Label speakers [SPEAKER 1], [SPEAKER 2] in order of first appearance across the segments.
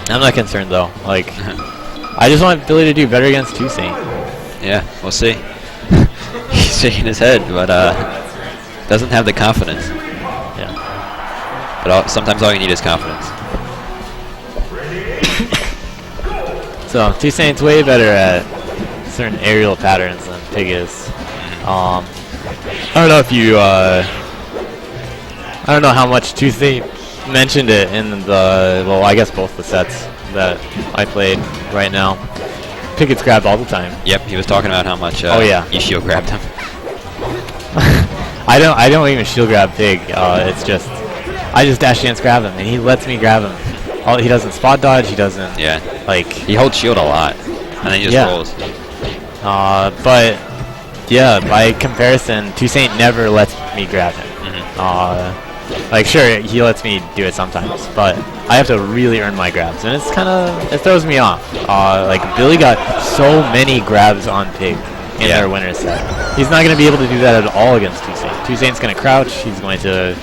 [SPEAKER 1] I'm not concerned though. Like, I just want Billy to do better against 2saint.
[SPEAKER 2] Yeah, we'll see. He's shaking his head, but doesn't have the confidence.
[SPEAKER 1] Yeah.
[SPEAKER 2] But sometimes all you need is confidence.
[SPEAKER 1] So 2saint's way better at certain aerial patterns than Pig is. I don't know if you. I don't know how much 2saint mentioned it in the, well, I guess both the sets that I played right now. Pig gets grabbed all the time.
[SPEAKER 2] Yep, he was talking about how much
[SPEAKER 1] oh yeah,
[SPEAKER 2] you shield grabbed him.
[SPEAKER 1] I don't even shield grab Pig. It's just I just dash dance grab him and he lets me grab him. He doesn't spot dodge. He doesn't.
[SPEAKER 2] Yeah.
[SPEAKER 1] Like
[SPEAKER 2] he holds shield a lot, and then he just rolls.
[SPEAKER 1] But yeah, by comparison, 2saint never lets me grab him. Like, sure, he lets me do it sometimes, but I have to really earn my grabs, and it's kind of, it throws me off. Like, Billy got so many grabs on Pig in their winner set. He's not going to be able to do that at all against 2saint. 2saint's going to crouch. He's going to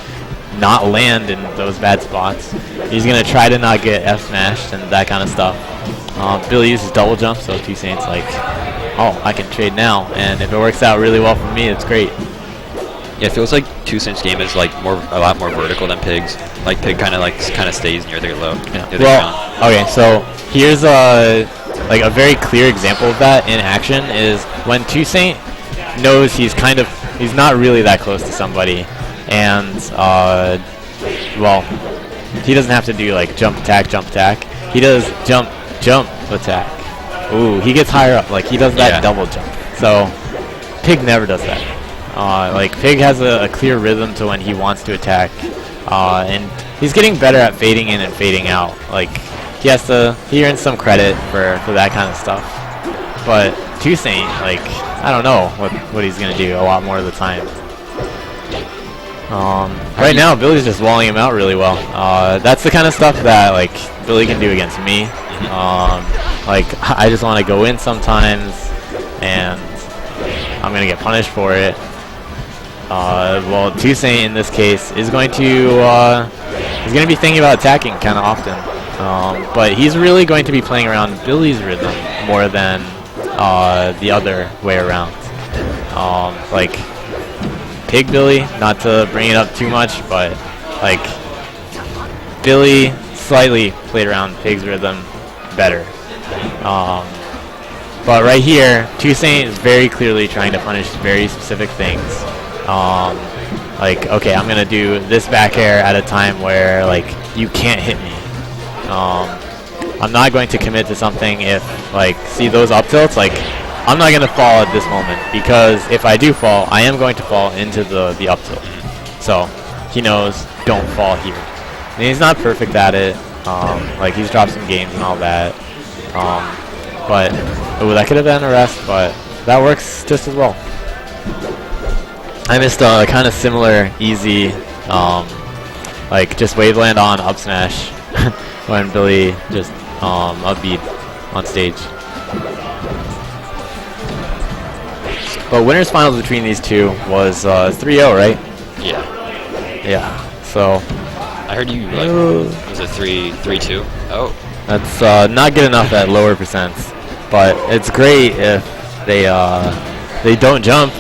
[SPEAKER 1] not land in those bad spots. He's going to try to not get F-smashed and that kind of stuff. Billy uses double jump, so 2saint's like, oh, I can trade now, and if it works out really well for me, it's great.
[SPEAKER 2] Yeah, it feels like 2saint's game is like a lot more vertical than Pig's. Like Pig kind of stays near their low.
[SPEAKER 1] Yeah. Well, okay, so here's a very clear example of that in action is when 2saint knows he's not really that close to somebody, and well, he doesn't have to do like jump attack. He does jump attack. Ooh, he gets higher up. Like he does that double jump. So Pig never does that. Like Pig has a clear rhythm to when he wants to attack, and he's getting better at fading in and fading out. Like he earns some credit for that kind of stuff. But 2saint, like I don't know what he's gonna do a lot more of the time. Right now, Billy's just walling him out really well. That's the kind of stuff that like Billy can do against me. Like I just want to go in sometimes, and I'm gonna get punished for it. Well, 2saint in this case is going to be thinking about attacking kind of often, but he's really going to be playing around Billy's rhythm more than the other way around. Like Pig Billy, not to bring it up too much, but like Billy slightly played around Pig's rhythm better. But right here, 2saint is very clearly trying to punish very specific things. Like, okay, I'm gonna do this back air at a time where like you can't hit me. I'm not going to commit to something if like see those up tilts. Like I'm not gonna fall at this moment because if I do fall, I am going to fall into the up tilt. So he knows don't fall here. And he's not perfect at it. Like he's dropped some games and all that. But that could have been a rest, but that works just as well. I missed a kind of similar easy, like just waveland on up smash when Billy just upbeat on stage. But winners finals between these two was 3-0, right?
[SPEAKER 2] Yeah.
[SPEAKER 1] Yeah. So
[SPEAKER 2] I heard you like was it 3-2? Oh.
[SPEAKER 1] That's not good enough at lower percents, but it's great if they don't jump.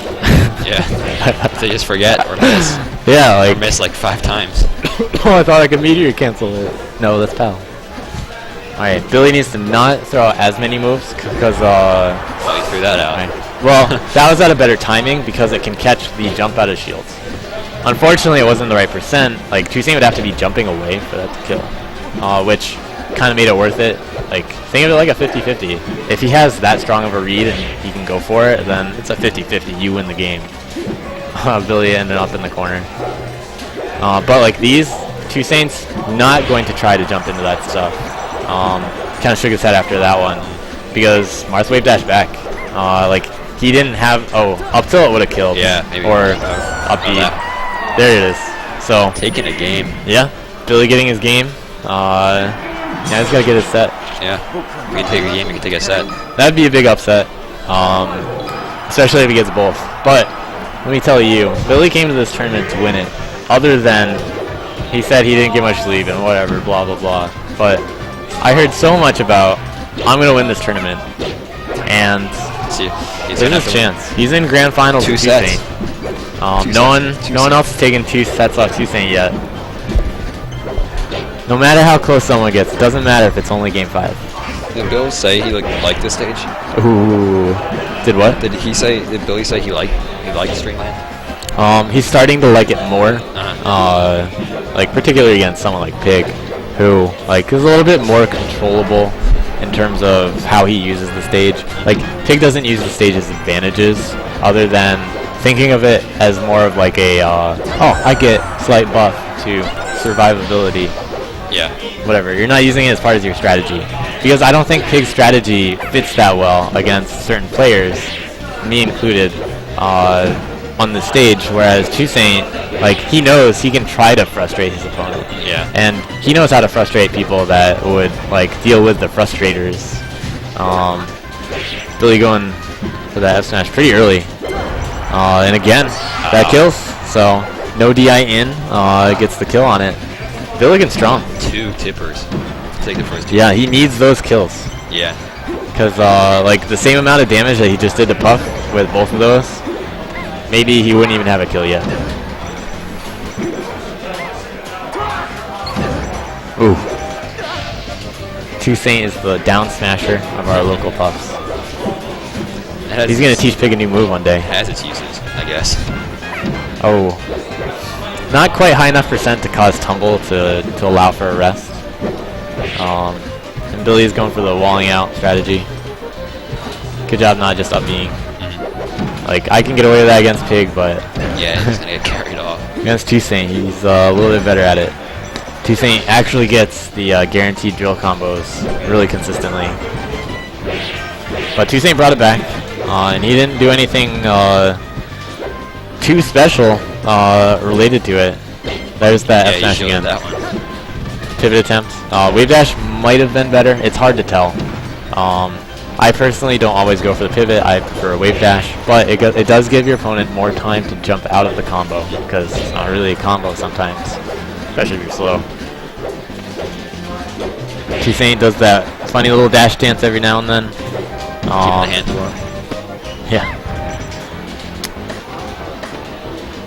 [SPEAKER 2] Yeah. They just forget or miss.
[SPEAKER 1] Yeah, like
[SPEAKER 2] or miss like 5 times.
[SPEAKER 1] Oh, I thought I could meteor cancel it. No, that's PAL. Alright, Billy needs to not throw out as many moves because
[SPEAKER 2] Oh, you threw that out.
[SPEAKER 1] Right. Well, that was at a better timing because it can catch the jump out of shields. Unfortunately, it wasn't the right percent. Like 2saint would have to be jumping away for that to kill, which kind of made it worth it. Like think of it like a 50-50. If he has that strong of a read and he can go for it, then it's a 50-50. You win the game. Billy ended up in the corner. But like these, 2saint's not going to try to jump into that stuff. Kind of shook his head after that one because Marth wave dash back. Like he didn't have up tilt would have killed.
[SPEAKER 2] Yeah, maybe.
[SPEAKER 1] Or up B. There it is. So
[SPEAKER 2] taking a game.
[SPEAKER 1] Yeah, Billy getting his game. Yeah, he's gotta get his set.
[SPEAKER 2] Yeah, we can take a game. We can take a set.
[SPEAKER 1] That'd be a big upset, especially if he gets both. But let me tell you, Billy came to this tournament to win it. Other than he said he didn't get much sleep and whatever, blah blah blah. But I heard so much about, I'm going to win this tournament. And
[SPEAKER 2] See,
[SPEAKER 1] there's his chance. He's in grand finals with 2saint. No one else has taken 2 sets off 2saint yet. No matter how close someone gets, it doesn't matter if it's only game 5.
[SPEAKER 2] Did Billz say he liked this stage?
[SPEAKER 1] Ooh. Did what?
[SPEAKER 2] Did Billy say he liked Stringland?
[SPEAKER 1] He's starting to like it more. Like particularly against someone like Pig, who like is a little bit more controllable in terms of how he uses the stage. Like Pig doesn't use the stage's advantages other than thinking of it as more of like a oh, I get slight buff to survivability.
[SPEAKER 2] Yeah.
[SPEAKER 1] Whatever. You're not using it as part of your strategy. Because I don't think Pig's strategy fits that well against certain players, me included, on the stage, whereas 2saint, like, he knows he can try to frustrate his opponent.
[SPEAKER 2] Yeah.
[SPEAKER 1] And he knows how to frustrate people that would, like, deal with the frustrators. Billy going for that F smash pretty early. And again, that kills. So, no DI in, gets the kill on it. Billy looking strong.
[SPEAKER 2] 2 tippers. Take the first 2.
[SPEAKER 1] Yeah, he needs those kills.
[SPEAKER 2] Yeah.
[SPEAKER 1] Because, like, the same amount of damage that he just did to Puff with both of those, maybe he wouldn't even have a kill yet. Ooh. 2saint is the down smasher of our local Puffs. He's going to teach Pig a new move one day.
[SPEAKER 2] Has its uses, I guess.
[SPEAKER 1] Oh. Not quite high enough percent to cause tumble to allow for a rest. And Billy's going for the walling out strategy. Good job not just up being. Like, I can get away with that against Pig, but
[SPEAKER 2] yeah, he's gonna get carried off.
[SPEAKER 1] Against 2saint, he's a little bit better at it. 2saint actually gets the guaranteed drill combos really consistently. But 2saint brought it back, and he didn't do anything too special related to it. There's that F smash again.
[SPEAKER 2] That one.
[SPEAKER 1] Pivot attempts. Wave dash might have been better. It's hard to tell. I personally don't always go for the pivot. I prefer a wave dash, but it does give your opponent more time to jump out of the combo because it's not really a combo sometimes, especially if you're slow. 2saint does that funny little dash dance every now and then.
[SPEAKER 2] Keeping the hand warm.
[SPEAKER 1] Yeah.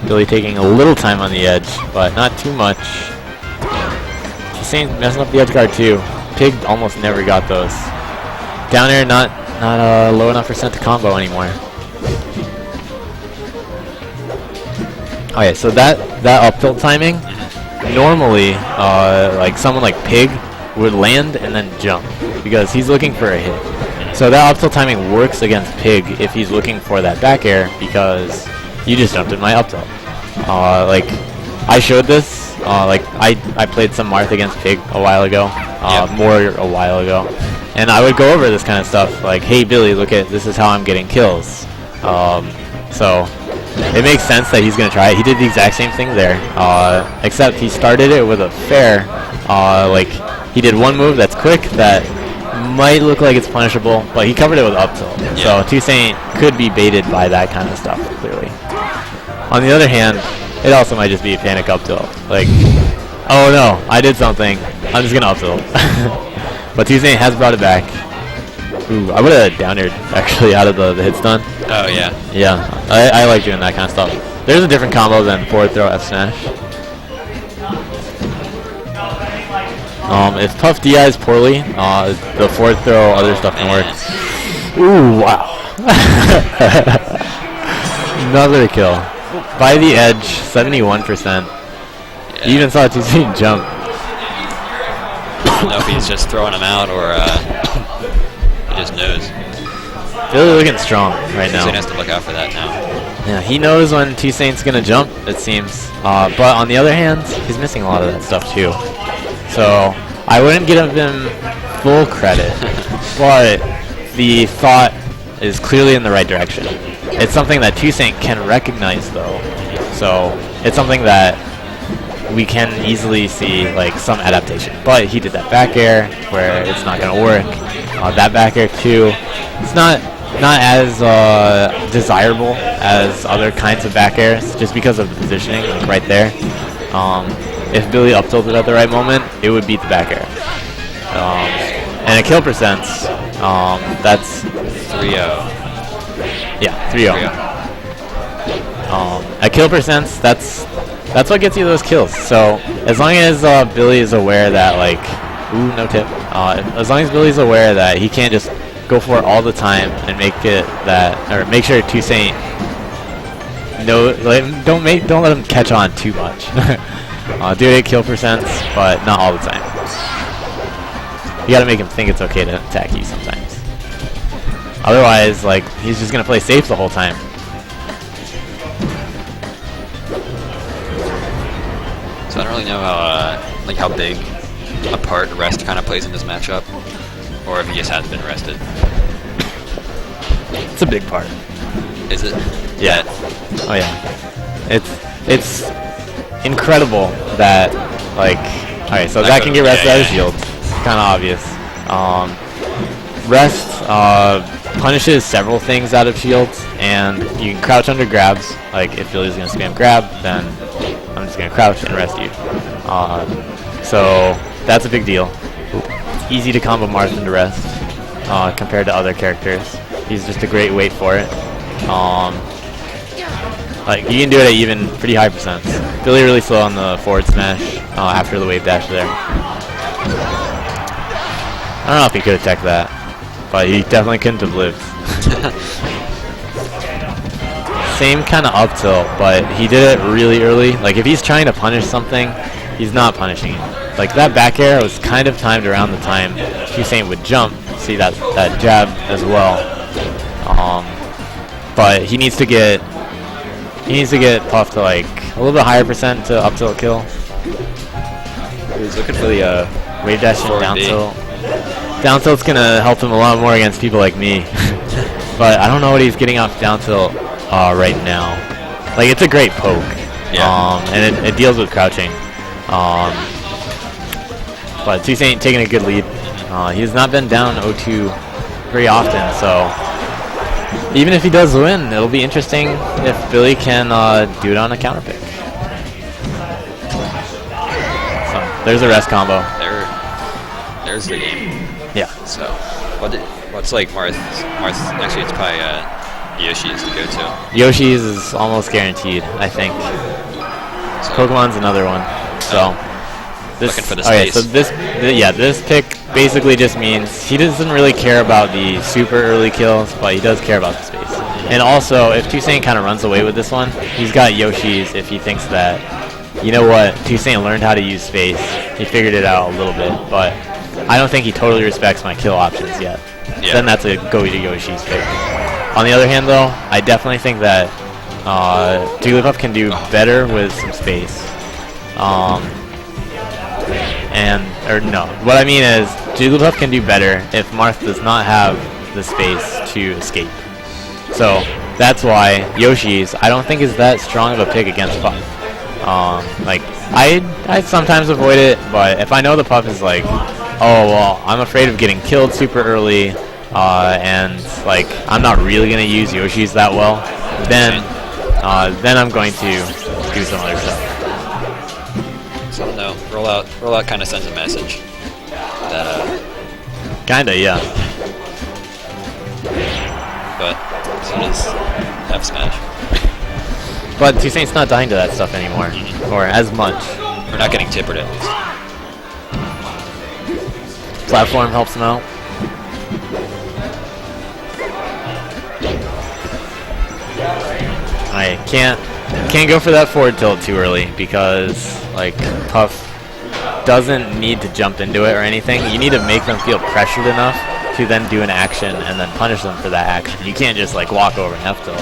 [SPEAKER 1] Billy taking a little time on the edge, but not too much. 2saint messing up the edge guard too. Pig almost never got those. Down air not low enough percent to combo anymore. Okay, so that up tilt timing, normally like someone like Pig would land and then jump because he's looking for a hit. So that up tilt timing works against Pig if he's looking for that back air because you just jumped in my up tilt. Like I showed this, like I played some Marth against Pig a while ago, more a while ago. And I would go over this kind of stuff, like, hey Billy, look at this is how I'm getting kills. So it makes sense that he's gonna try it. He did the exact same thing there, except he started it with a fair. Like he did one move that's quick that might look like it's punishable, but he covered it with up tilt. So 2saint could be baited by that kind of stuff, clearly. On the other hand, it also might just be a panic up tilt. Like, oh no, I did something. I'm just gonna up tilt. But 2saint has brought it back. Ooh, I would have down aired actually out of the hit stun.
[SPEAKER 2] Oh yeah.
[SPEAKER 1] Yeah, I like doing that kind of stuff. There's a different combo than forward throw F smash. If Puff DIs poorly, the forward throw other stuff can work. Ooh, wow. Another kill. By the edge, 71%. You even saw 2saint jump.
[SPEAKER 2] I don't know if he's just throwing him out or he just knows.
[SPEAKER 1] Really looking strong right now.
[SPEAKER 2] 2saint has to look out for that now.
[SPEAKER 1] Yeah, he knows when 2saint's gonna jump, it seems. But on the other hand, he's missing a lot of that stuff too. So I wouldn't give him full credit, but the thought is clearly in the right direction. It's something that 2saint can recognize though. So it's something that we can easily see like some adaptation. But he did that back air where it's not gonna work. That back air too, it's not as desirable as other kinds of back airs just because of the positioning, like right there. If Billy up tilted at the right moment, it would beat the back air. And a kill percents, that's
[SPEAKER 2] 3-0.
[SPEAKER 1] yeah, 3-0. At kill percents, that's what gets you those kills. So as long as Billy is aware that, like, ooh, no tip. As long as Billy's aware that he can't just go for it all the time and make it that, or make sure 2saint don't let him catch on too much. Do it at kill percents, but not all the time. You gotta make him think it's okay to attack you sometimes. Otherwise, like, he's just gonna play safe the whole time.
[SPEAKER 2] So I don't really know how like how big a part rest kind of plays in this matchup, or if he just hasn't been rested.
[SPEAKER 1] It's a big part.
[SPEAKER 2] Is it?
[SPEAKER 1] Yeah. Oh yeah. It's incredible that, like, alright, so that can get rested out of shields. Kind of obvious. Rest punishes several things out of shields, and you can crouch under grabs. Like, if Billy's gonna spam grab, then I'm just gonna crouch and rest you. So that's a big deal. It's easy to combo Marth into rest compared to other characters. He's just a great wait for it. Like, you can do it at even pretty high percents. Billy really slow on the forward smash after the wave dash there. I don't know if he could have teched that, but he definitely couldn't have lived. Same kind of up tilt, but he did it really early. Like, if he's trying to punish something, he's not punishing it. Like, that back air was kind of timed around the time 2saint would jump. See that jab as well. But he needs to get Puff to, like, a little bit higher percent to up tilt kill. He's looking for the wave dash and down tilt. Down tilt's gonna help him a lot more against people like me. But I don't know what he's getting off down tilt right now. Like, it's a great poke.
[SPEAKER 2] Yeah.
[SPEAKER 1] And it deals with crouching. But 2saint taking a good lead. He has not been down 0-2 very often, so even if he does win, it'll be interesting if Billy can do it on a counter pick. So there's a rest combo.
[SPEAKER 2] There's the game.
[SPEAKER 1] Yeah.
[SPEAKER 2] So what's like Marth? Actually, it's probably Yoshi's to go to.
[SPEAKER 1] Yoshi's is almost guaranteed, I think.
[SPEAKER 2] So
[SPEAKER 1] Pokemon's another one. So this,
[SPEAKER 2] looking for the
[SPEAKER 1] okay,
[SPEAKER 2] space.
[SPEAKER 1] so this pick basically just means he doesn't really care about the super early kills, but he does care about the space. And also, if 2saint kind of runs away with this one, he's got Yoshi's if he thinks that, you know what, 2saint learned how to use space. He figured it out a little bit, but I don't think he totally respects my kill options yet.
[SPEAKER 2] Yeah.
[SPEAKER 1] Then that's a go to Yoshi's pick. On the other hand, though, I definitely think that Jigglypuff can do better with some space. What I mean is, Jigglypuff can do better if Marth does not have the space to escape. So that's why Yoshi's, I don't think, is that strong of a pick against Puff. Like, I sometimes avoid it, but if I know the Puff is like, oh well, I'm afraid of getting killed super early, and like I'm not really gonna use Yoshi's that well, then I'm going to do some other stuff.
[SPEAKER 2] So I don't know. Rollout kind of sends a message that
[SPEAKER 1] Kinda, yeah.
[SPEAKER 2] but so does F smash.
[SPEAKER 1] But 2saint's not dying to that stuff anymore, or as much.
[SPEAKER 2] We're not getting tippered at least.
[SPEAKER 1] Platform helps him out. I can't go for that forward tilt too early because, like, Puff doesn't need to jump into it or anything. You need to make them feel pressured enough to then do an action and then punish them for that action. You can't just, like, walk over and F tilt.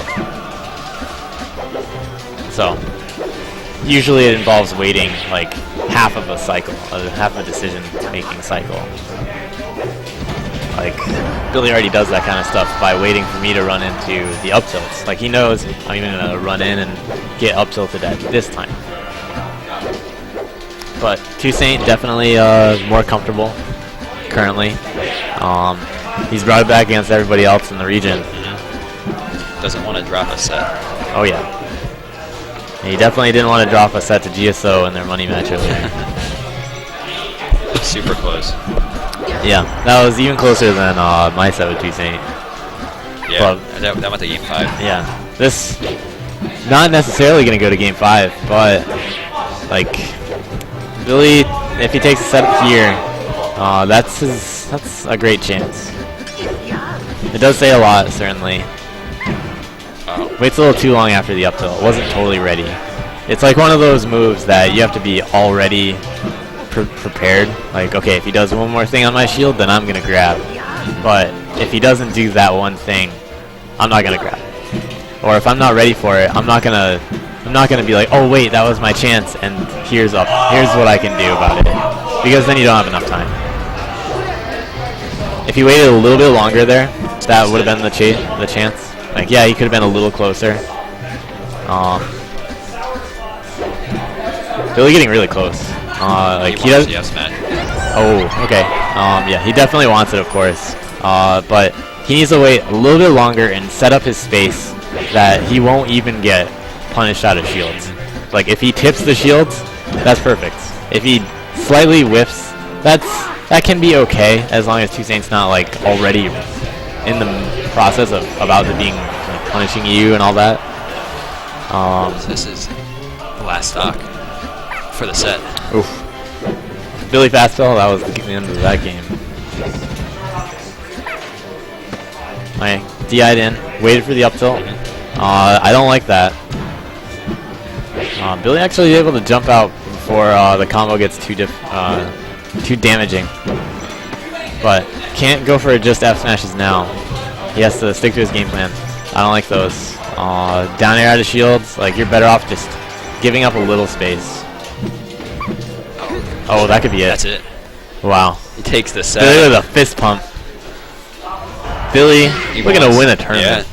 [SPEAKER 1] So usually it involves waiting like half of a cycle, half a decision-making cycle. Like, Billy already does that kind of stuff by waiting for me to run into the up tilts. Like, he knows I'm even gonna run in and get up tilted at this time. But 2saint definitely more comfortable currently. He's brought it back against everybody else in the region.
[SPEAKER 2] Doesn't want to drop a set.
[SPEAKER 1] Oh yeah. He definitely didn't want to drop a set to GSO in their money match earlier.
[SPEAKER 2] super close.
[SPEAKER 1] Yeah, that was even closer than my set with 2saint.
[SPEAKER 2] Yeah, that went to game 5.
[SPEAKER 1] Yeah, this not necessarily going to go to game 5, but like Billy, if he takes a set here, that's a great chance. It does say a lot, certainly. Waits a little too long after the up tilt. Wasn't totally ready. It's like one of those moves that you have to be already prepared. Like, okay, if he does one more thing on my shield, then I'm gonna grab. But if he doesn't do that one thing, I'm not gonna grab. Or if I'm not ready for it, I'm not gonna be like, oh wait, that was my chance, and here's what I can do about it. Because then you don't have enough time. If he waited a little bit longer there, that would have been the chance. Like, yeah, he could have been a little closer. Billy getting really close. Like he does.
[SPEAKER 2] Yes, man.
[SPEAKER 1] Oh, okay. Yeah, he definitely wants it, of course. But he needs to wait a little bit longer and set up his space that he won't even get punished out of shields. Like if he tips the shields, that's perfect. If he slightly whiffs, that can be okay as long as 2saint's not like already in the process of about to being like, punishing you and all that.
[SPEAKER 2] So this is the last stock for the set.
[SPEAKER 1] Oof. Billy fast fell. That was the end of that game. Okay, DI'd in, waited for the up tilt. I don't like that. Billy actually is able to jump out before the combo gets too damaging. But can't go for just F smashes now. He has to stick to his game plan. I don't like those. Down air out of shields, like you're better off just giving up a little space. Oh, that could be it.
[SPEAKER 2] That's it.
[SPEAKER 1] Wow.
[SPEAKER 2] He takes the set.
[SPEAKER 1] Billy with a fist pump. Billy, we're going to win a tournament.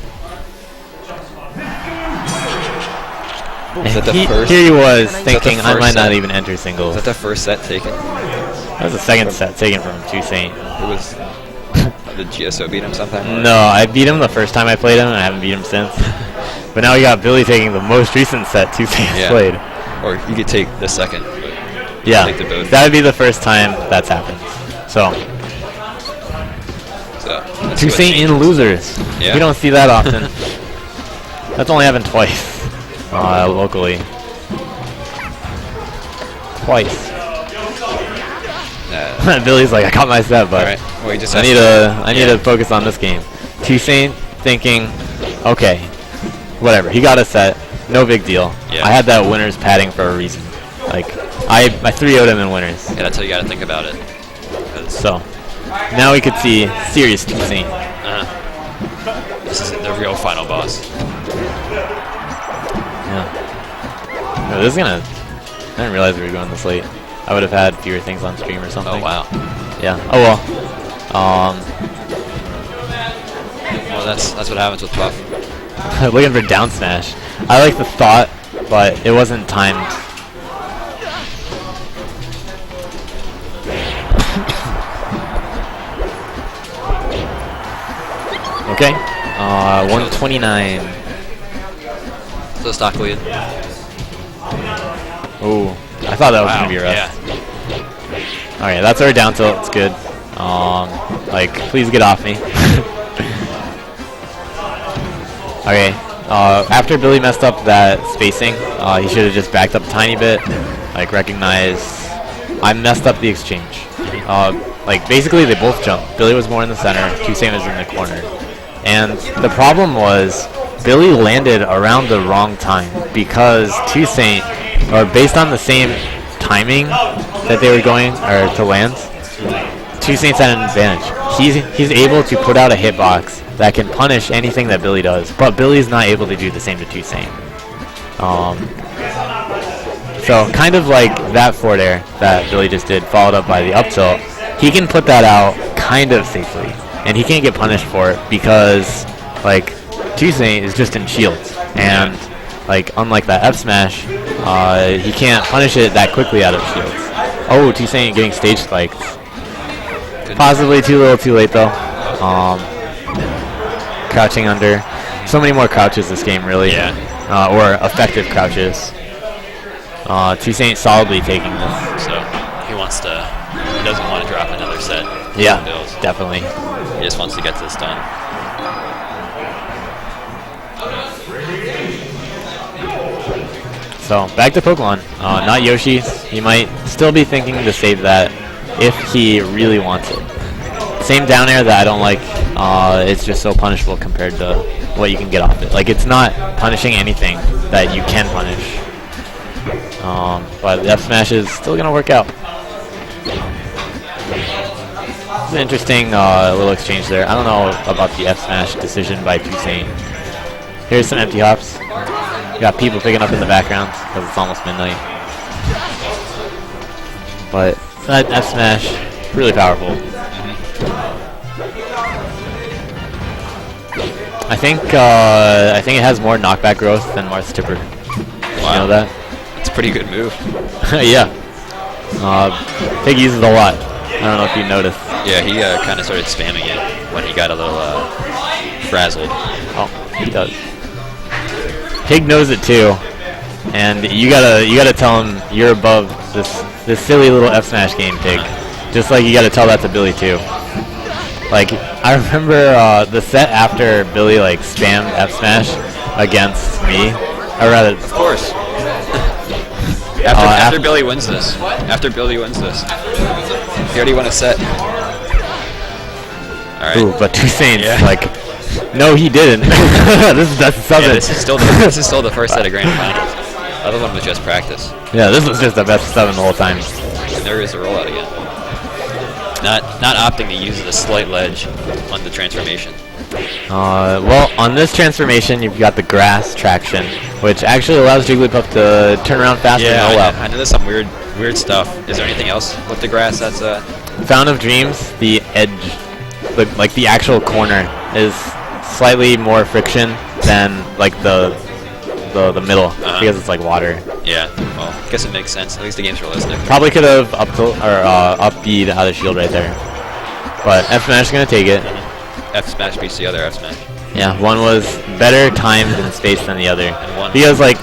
[SPEAKER 2] Yeah.
[SPEAKER 1] Here he was thinking, I might not even enter singles.
[SPEAKER 2] Was that the first set taken?
[SPEAKER 1] That was the second set taken from 2saint.
[SPEAKER 2] It was... Did GSO beat him sometime?
[SPEAKER 1] No, I beat him the first time I played him, and I haven't beat him since. But now we got Billy taking the most recent set 2saint played.
[SPEAKER 2] Or you could take the second.
[SPEAKER 1] Yeah,
[SPEAKER 2] take the both.
[SPEAKER 1] that would be the first time that's happened. So 2saint in losers.
[SPEAKER 2] Yeah.
[SPEAKER 1] We don't see that often. That's only happened twice locally. Twice. Billy's like, I caught my set, but
[SPEAKER 2] right. Well,
[SPEAKER 1] I need to focus on this game. 2saint thinking, okay, whatever. He got a set, no big deal.
[SPEAKER 2] Yeah.
[SPEAKER 1] I had that winner's padding for a reason. Like I 3-0'd him in winners.
[SPEAKER 2] Yeah, that's how you got to think about it.
[SPEAKER 1] So now we could see serious 2saint.
[SPEAKER 2] This is the real final boss.
[SPEAKER 1] Yeah. No, this is gonna. I didn't realize we were going this late. I would have had fewer things on stream or something.
[SPEAKER 2] Oh wow.
[SPEAKER 1] Yeah. Oh well.
[SPEAKER 2] Well, that's what happens with Puff.
[SPEAKER 1] Looking for down smash. I like the thought, but it wasn't timed. Okay. 129.
[SPEAKER 2] So stock lead.
[SPEAKER 1] Oh, I thought that was gonna be a rest.
[SPEAKER 2] Yeah.
[SPEAKER 1] Alright, that's our down tilt. It's good. Like, please get off me. Okay. After Billy messed up that spacing, he should have just backed up a tiny bit. Like, recognize I messed up the exchange. Like, basically they both jumped. Billy was more in the center. 2saint was in the corner. And the problem was Billy landed around the wrong time because 2saint, or based on the same timing that they were going or to land, 2saint's at an advantage. He's able to put out a hitbox that can punish anything that Billy does, but Billy's not able to do the same to 2saint. So kind of like that forward air that Billy just did, followed up by the up tilt, he can put that out kind of safely, and he can't get punished for it because like 2saint is just in shields, and like unlike that F smash, he can't punish it that quickly out of shields. Oh, 2saint getting stage spiked. Possibly too little, too late though. Crouching under. So many more crouches this game, really.
[SPEAKER 2] Yeah.
[SPEAKER 1] Or effective crouches. 2saint solidly taking this.
[SPEAKER 2] So he wants to he doesn't want to drop another set.
[SPEAKER 1] Yeah,
[SPEAKER 2] Billz.
[SPEAKER 1] definitely.
[SPEAKER 2] He just wants to get this done.
[SPEAKER 1] So back to Pokemon, not Yoshi. He might still be thinking to save that if he really wants it. Same down air that I don't like. It's just so punishable compared to what you can get off it. Like, it's not punishing anything that you can punish. But the F smash is still gonna work out. It's an interesting little exchange there. I don't know about the F smash decision by 2saint. Here's some empty hops. Got people picking up in the background because it's almost midnight. But that F smash, really powerful. I think it has more knockback growth than Marth's Tipper.
[SPEAKER 2] Wow.
[SPEAKER 1] You know that?
[SPEAKER 2] It's a pretty good move.
[SPEAKER 1] Yeah. Pig uses it a lot. I don't know if you noticed.
[SPEAKER 2] Yeah, he kind of started spamming it when he got a little frazzled.
[SPEAKER 1] Oh, he does. Pig knows it too, and you gotta tell him you're above this silly little F smash game, Pig. Just like you gotta tell that to Billy too. Like, I remember the set after Billy like spammed F smash against me, or rather,
[SPEAKER 2] Of course. After Billy wins this. After Billy wins this. He already won a set. Alright.
[SPEAKER 1] ooh, but 2saint
[SPEAKER 2] Yeah.
[SPEAKER 1] like, no, he didn't. That's something.
[SPEAKER 2] Yeah, this is still the first set of grand finals. The other one was just practice.
[SPEAKER 1] Yeah, this was just the best of 7 the whole time.
[SPEAKER 2] And there is a rollout again. Not opting to use the slight ledge on the transformation.
[SPEAKER 1] Well, on this transformation, you've got the grass traction, which actually allows Jigglypuff to turn around faster and roll out.
[SPEAKER 2] I know there's some weird stuff. Is there anything else with the grass that's
[SPEAKER 1] Fountain of Dreams, the edge, like the actual corner, is slightly more friction than like the middle because it's like water.
[SPEAKER 2] Yeah, well, I guess it makes sense. At least the game's realistic.
[SPEAKER 1] Probably could have up B'd out of shield right there, but F smash is gonna take it.
[SPEAKER 2] F smash beats the other F smash.
[SPEAKER 1] Yeah, one was better timed in space than the other.
[SPEAKER 2] And one
[SPEAKER 1] Because, like,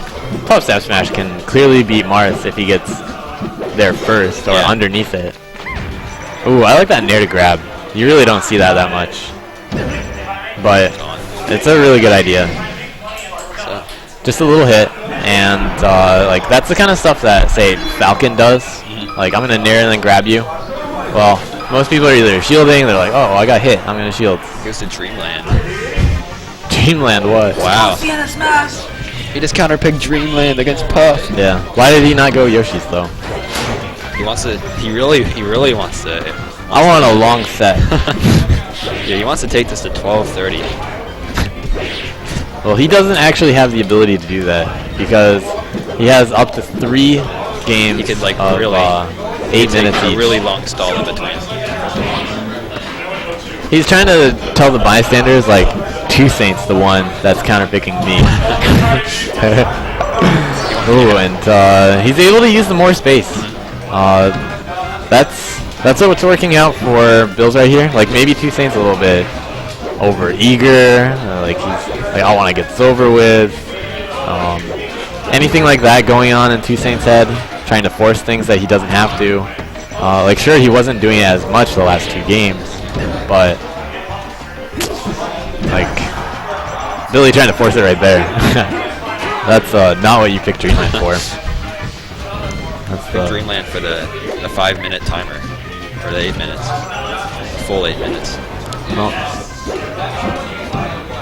[SPEAKER 1] Puff's F Smash can clearly beat Marth if he gets there first or underneath it. Ooh, I like that nair to grab. You really don't see that much. But it's a really good idea.
[SPEAKER 2] So,
[SPEAKER 1] Just a little hit, and, like, that's the kind of stuff that, say, Falcon does. Like, I'm going to nair and then grab you. Well, most people are either shielding, they're like, oh, I got hit, I'm going to shield.
[SPEAKER 2] goes to Dreamland.
[SPEAKER 1] Dreamland what?
[SPEAKER 2] Wow. He just counterpicked Dreamland against Puff.
[SPEAKER 1] Yeah. Why did he not go Yoshi's though?
[SPEAKER 2] He wants to. He really wants to.
[SPEAKER 1] I want a long set.
[SPEAKER 2] Yeah, he wants to take this to 12:30.
[SPEAKER 1] Well, he doesn't actually have the ability to do that because he has up to 3 games.
[SPEAKER 2] He could like
[SPEAKER 1] of,
[SPEAKER 2] really
[SPEAKER 1] 8 minutes
[SPEAKER 2] a
[SPEAKER 1] each.
[SPEAKER 2] really long stall in between.
[SPEAKER 1] He's trying to tell the bystanders like 2saint's the one that's counterpicking me. Ooh, and he's able to use the more space. That's what's working out for Billz right here. Like maybe 2saint's a little bit over eager. Like he's like, I want to get this over with. Anything like that going on in 2saint's head, trying to force things that he doesn't have to. Like sure, he wasn't doing it as much the last 2 games, but like Billy trying to force it right there. That's not what you picked Dreamland for. That's
[SPEAKER 2] Dreamland for the 5-minute timer, or the 8 minutes, full 8 minutes.
[SPEAKER 1] Well,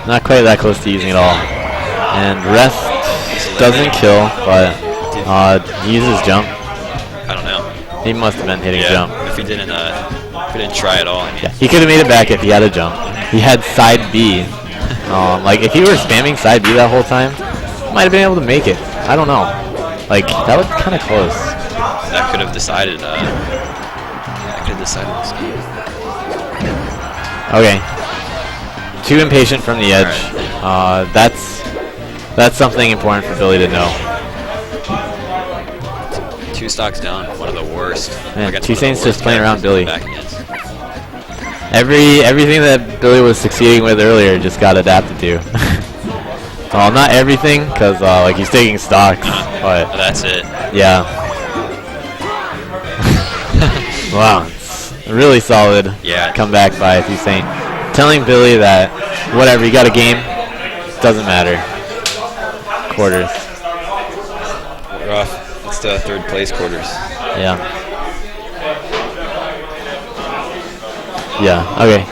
[SPEAKER 1] not quite that close to using it all. And rest doesn't kill, but he uses jump.
[SPEAKER 2] I don't know.
[SPEAKER 1] He must have been hitting jump.
[SPEAKER 2] If he didn't try at all. I mean,
[SPEAKER 1] Yeah, he could have made it back if he had a jump. He had side B. Like if he were spamming side B that whole time, he might have been able to make it. I don't know. Like that was kind of close.
[SPEAKER 2] That could have decided. That could have decided this game.
[SPEAKER 1] Okay. Too impatient from the edge. That's something important for Billy to know.
[SPEAKER 2] 2 stocks down, one of the worst.
[SPEAKER 1] Man,
[SPEAKER 2] against
[SPEAKER 1] 2saint's
[SPEAKER 2] one of the
[SPEAKER 1] just playing
[SPEAKER 2] worst
[SPEAKER 1] around Billy.
[SPEAKER 2] characters back against.
[SPEAKER 1] Everything that Billy was succeeding with earlier just got adapted to. Well, not everything, because like he's taking stocks, but
[SPEAKER 2] That's it.
[SPEAKER 1] yeah. Wow, it's Really solid
[SPEAKER 2] Yeah.
[SPEAKER 1] comeback by 2saint. Telling Billy that whatever, you got a game, doesn't matter. Quarters.
[SPEAKER 2] Rough. It's the third place quarters.
[SPEAKER 1] Yeah. Yeah, okay.